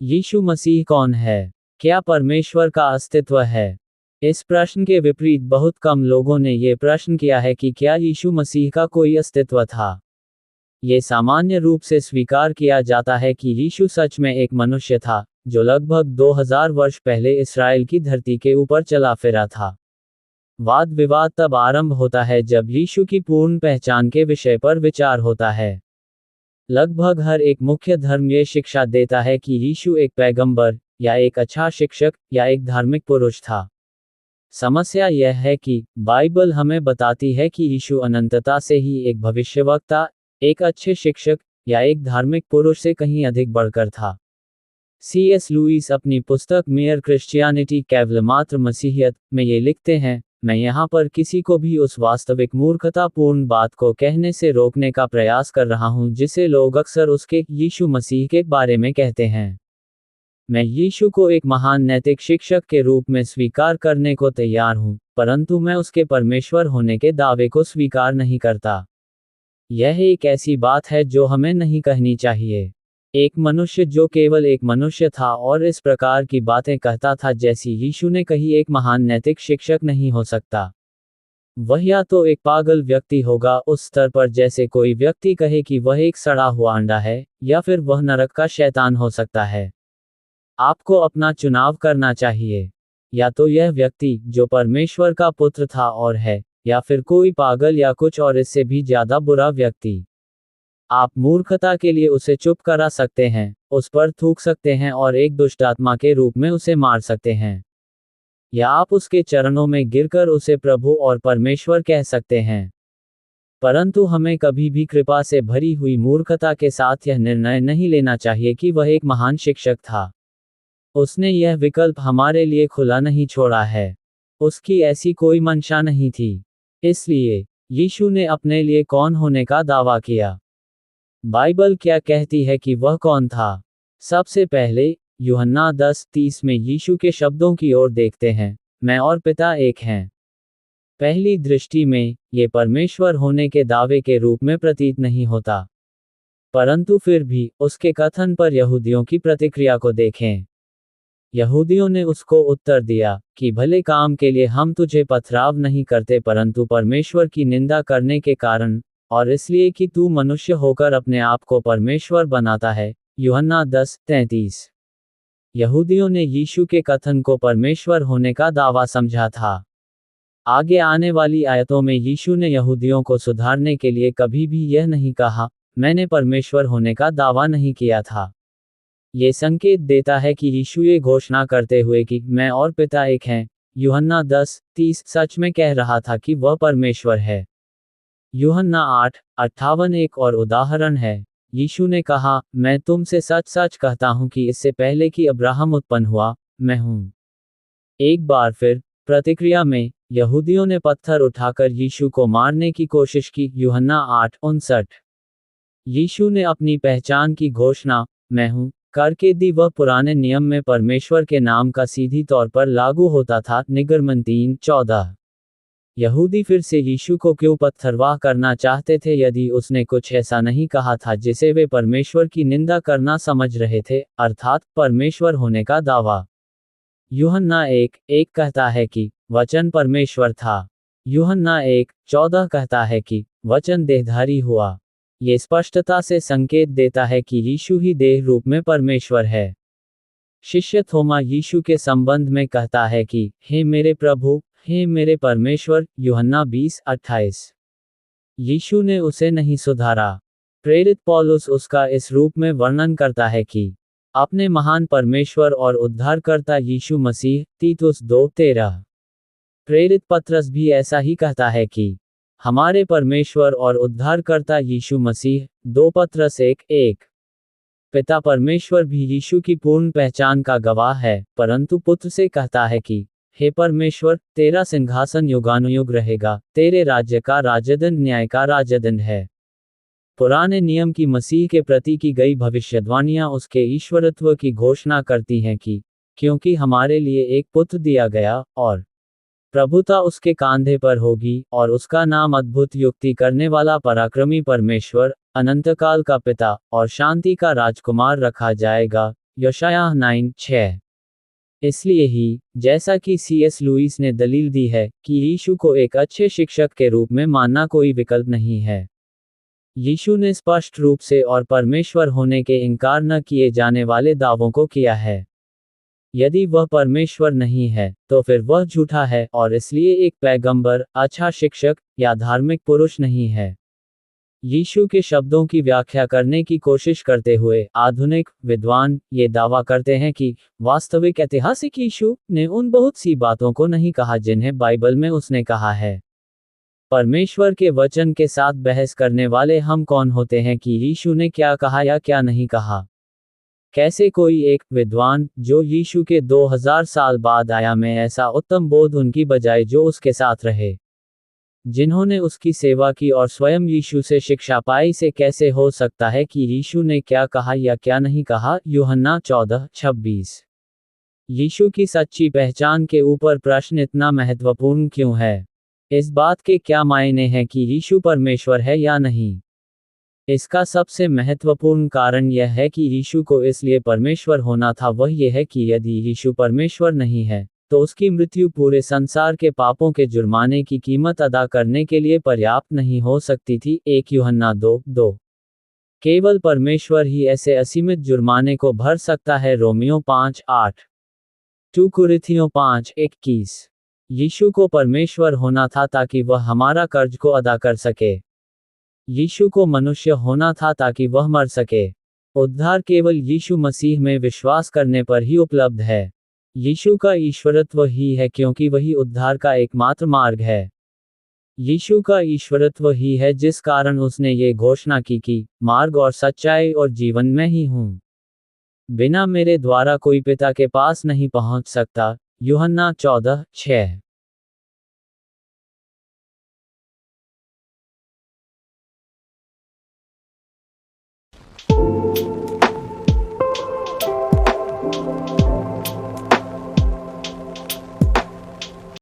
यीशु मसीह कौन है? क्या परमेश्वर का अस्तित्व है? इस प्रश्न के विपरीत बहुत कम लोगों ने ये प्रश्न किया है कि क्या यीशु मसीह का कोई अस्तित्व था। ये सामान्य रूप से स्वीकार किया जाता है कि यीशु सच में एक मनुष्य था, जो लगभग 2000 वर्ष पहले इस्राएल की धरती के ऊपर चला फिरा था। वाद विवाद तब आरंभ होता है जब यीशु की पूर्ण पहचान के विषय पर विचार होता है। लगभग हर एक मुख्य धर्म ये शिक्षा देता है कि यीशु एक पैगंबर, या एक अच्छा शिक्षक, या एक धार्मिक पुरुष था। समस्या यह है कि बाइबल हमें बताती है कि यीशु अनंतता से ही एक भविष्यवक्ता, एक अच्छे शिक्षक, या एक धार्मिक पुरुष से कहीं अधिक बढ़कर था। C.S. लुईस अपनी पुस्तक मेयर क्रिश्चियनिटी केवल मात्र मसीहियत में ये लिखते हैं, मैं यहाँ पर किसी को भी उस वास्तविक मूर्खतापूर्ण बात को कहने से रोकने का प्रयास कर रहा हूँ जिसे लोग अक्सर उसके यीशु मसीह के बारे में कहते हैं। मैं यीशु को एक महान नैतिक शिक्षक के रूप में स्वीकार करने को तैयार हूँ, परंतु मैं उसके परमेश्वर होने के दावे को स्वीकार नहीं करता। यह एक ऐसी बात है जो हमें नहीं कहनी चाहिए। एक मनुष्य जो केवल एक मनुष्य था और इस प्रकार की बातें कहता था जैसी यीशु ने कही, एक महान नैतिक शिक्षक नहीं हो सकता। वह या तो एक पागल व्यक्ति होगा उस स्तर पर जैसे कोई व्यक्ति कहे कि वह एक सड़ा हुआ अंडा है, या फिर वह नरक का शैतान हो सकता है। आपको अपना चुनाव करना चाहिए। या तो यह व्यक्ति जो परमेश्वर का पुत्र था और है, या फिर कोई पागल या कुछ और इससे भी ज्यादा बुरा व्यक्ति। आप मूर्खता के लिए उसे चुप करा सकते हैं, उस पर थूक सकते हैं और एक दुष्ट आत्मा के रूप में उसे मार सकते हैं। या आप उसके चरणों में गिरकर उसे प्रभु और परमेश्वर कह सकते हैं। परंतु हमें कभी भी कृपा से भरी हुई मूर्खता के साथ यह निर्णय नहीं लेना चाहिए कि वह एक महान शिक्षक था। उसने यह विकल्प हमारे लिए खुला नहीं छोड़ा है। उसकी ऐसी कोई मंशा नहीं थी। इसलिए यीशु ने अपने लिए कौन होने का दावा किया। बाइबल क्या कहती है कि वह कौन था? सबसे पहले यूहन्ना 10:30 में यीशु के शब्दों की ओर देखते हैं, मैं और पिता एक हैं। पहली दृष्टि में ये परमेश्वर होने के दावे के रूप में प्रतीत नहीं होता, परंतु फिर भी उसके कथन पर यहूदियों की प्रतिक्रिया को देखें। यहूदियों ने उसको उत्तर दिया कि भले काम के लिए हम तुझे पथराव नहीं करते, परंतु परमेश्वर की निंदा करने के कारण, और इसलिए कि तू मनुष्य होकर अपने आप को परमेश्वर बनाता है। यूहन्ना 10:33। यहूदियों ने यीशु के कथन को परमेश्वर होने का दावा समझा था। आगे आने वाली आयतों में यीशु ने यहूदियों को सुधारने के लिए कभी भी यह नहीं कहा, मैंने परमेश्वर होने का दावा नहीं किया था। ये संकेत देता है कि यीशु ये घोषणा करते हुए कि मैं और पिता एक हैं, यूहन्ना 10:30 सच में कह रहा था कि वह परमेश्वर है। यूहन्ना 8:58 एक और उदाहरण है। यीशु ने कहा, मैं तुमसे सच सच कहता हूं कि इससे पहले कि अब्राहम उत्पन्न हुआ, मैं हूं। एक बार फिर प्रतिक्रिया में यहूदियों ने पत्थर उठाकर यीशु को मारने की कोशिश की। यूहन्ना 8:59। यीशु ने अपनी पहचान की घोषणा, मैं हूं, करके दी। वह पुराने नियम में परमेश्वर के नाम का सीधी तौर पर लागू होता था। निर्गमन 3:14। यहूदी फिर से यीशु को क्यों पत्थरवाह करना चाहते थे यदि उसने कुछ ऐसा नहीं कहा था जिसे वे परमेश्वर की निंदा करना समझ रहे थे, अर्थात परमेश्वर होने का दावा। यूहन्ना 1:1 कहता है कि वचन परमेश्वर था। यूहन्ना 1:14 कहता है कि वचन देहधारी हुआ। ये स्पष्टता से संकेत देता है कि यीशु ही देह रूप में परमेश्वर है। शिष्य थोमा यीशु के संबंध में कहता है कि हे मेरे प्रभु, हे मेरे परमेश्वर। यूहन्ना 20:28। यीशु ने उसे नहीं सुधारा। प्रेरित पौलुस उसका इस रूप में वर्णन करता है कि अपने महान परमेश्वर और उद्धारकर्ता यीशु मसीह। तीतुस 2:13। प्रेरित पत्रस भी ऐसा ही कहता है कि हमारे परमेश्वर और उद्धारकर्ता यीशु मसीह। 2 पत्रस 1:1। पिता परमेश्वर भी यीशु की पूर्ण पहचान का गवाह है, परंतु पुत्र से कहता है कि हे परमेश्वर, तेरा सिंहासन युगानुयुग रहेगा, तेरे राज्य का राजदंड न्याय का राजदंड है। पुराने नियम की मसीह के प्रति की गई भविष्यवाणियां उसके ईश्वरत्व की घोषणा करती हैं कि क्योंकि हमारे लिए एक पुत्र दिया गया, और प्रभुता उसके कांधे पर होगी, और उसका नाम अद्भुत युक्ति करने वाला, पराक्रमी परमेश्वर, अनंतकाल का पिता, और शांति का राजकुमार रखा जाएगा। यशायाह 9:6। इसलिए ही, जैसा कि C.S. लुईस ने दलील दी है, कि यीशु को एक अच्छे शिक्षक के रूप में मानना कोई विकल्प नहीं है। यीशु ने स्पष्ट रूप से और परमेश्वर होने के इनकार न किए जाने वाले दावों को किया है। यदि वह परमेश्वर नहीं है, तो फिर वह झूठा है और इसलिए एक पैगंबर, अच्छा शिक्षक, या धार्मिक पुरुष नहीं है। यीशु के शब्दों की व्याख्या करने की कोशिश करते हुए, आधुनिक विद्वान ये दावा करते हैं कि वास्तविक ऐतिहासिक यीशु ने उन बहुत सी बातों को नहीं कहा जिन्हें बाइबल में उसने कहा है। परमेश्वर के वचन के साथ बहस करने वाले हम कौन होते हैं कि यीशु ने क्या कहा या क्या नहीं कहा? कैसे कोई एक विद्वान, जो यीशु के 2000 साल बाद आया में ऐसा उत्तम बोध उनकी बजाय जो उसके साथ रहे, जिन्होंने उसकी सेवा की और स्वयं यीशु से शिक्षा पाई से कैसे हो सकता है कि यीशु ने क्या कहा या क्या नहीं कहा? यूहन्ना 14:26। यीशु की सच्ची पहचान के ऊपर प्रश्न इतना महत्वपूर्ण क्यों है? इस बात के क्या मायने हैं कि यीशु परमेश्वर है या नहीं? इसका सबसे महत्वपूर्ण कारण यह है कि यीशु को इसलिए परमेश्वर होना था, वह यह है कि यदि यीशु परमेश्वर नहीं है, तो उसकी मृत्यु पूरे संसार के पापों के जुर्माने की कीमत अदा करने के लिए पर्याप्त नहीं हो सकती थी। 1 यूहन्ना 2:2। केवल परमेश्वर ही ऐसे असीमित जुर्माने को भर सकता है। रोमियो 5:8। 2 कुरिन्थियों 5:21। यीशु को परमेश्वर होना था ताकि वह हमारा कर्ज को अदा कर सके। यीशु को मनुष्य होना था ताकि वह मर सके। उद्धार केवल यीशु मसीह में विश्वास करने पर ही उपलब्ध है। यीशु का ईश्वरत्व ही है क्योंकि वही उद्धार का एकमात्र मार्ग है। यीशु का ईश्वरत्व ही है जिस कारण उसने ये घोषणा की कि मार्ग और सच्चाई और जीवन मैं ही हूँ। बिना मेरे द्वारा कोई पिता के पास नहीं पहुँच सकता। यूहन्ना 14:6।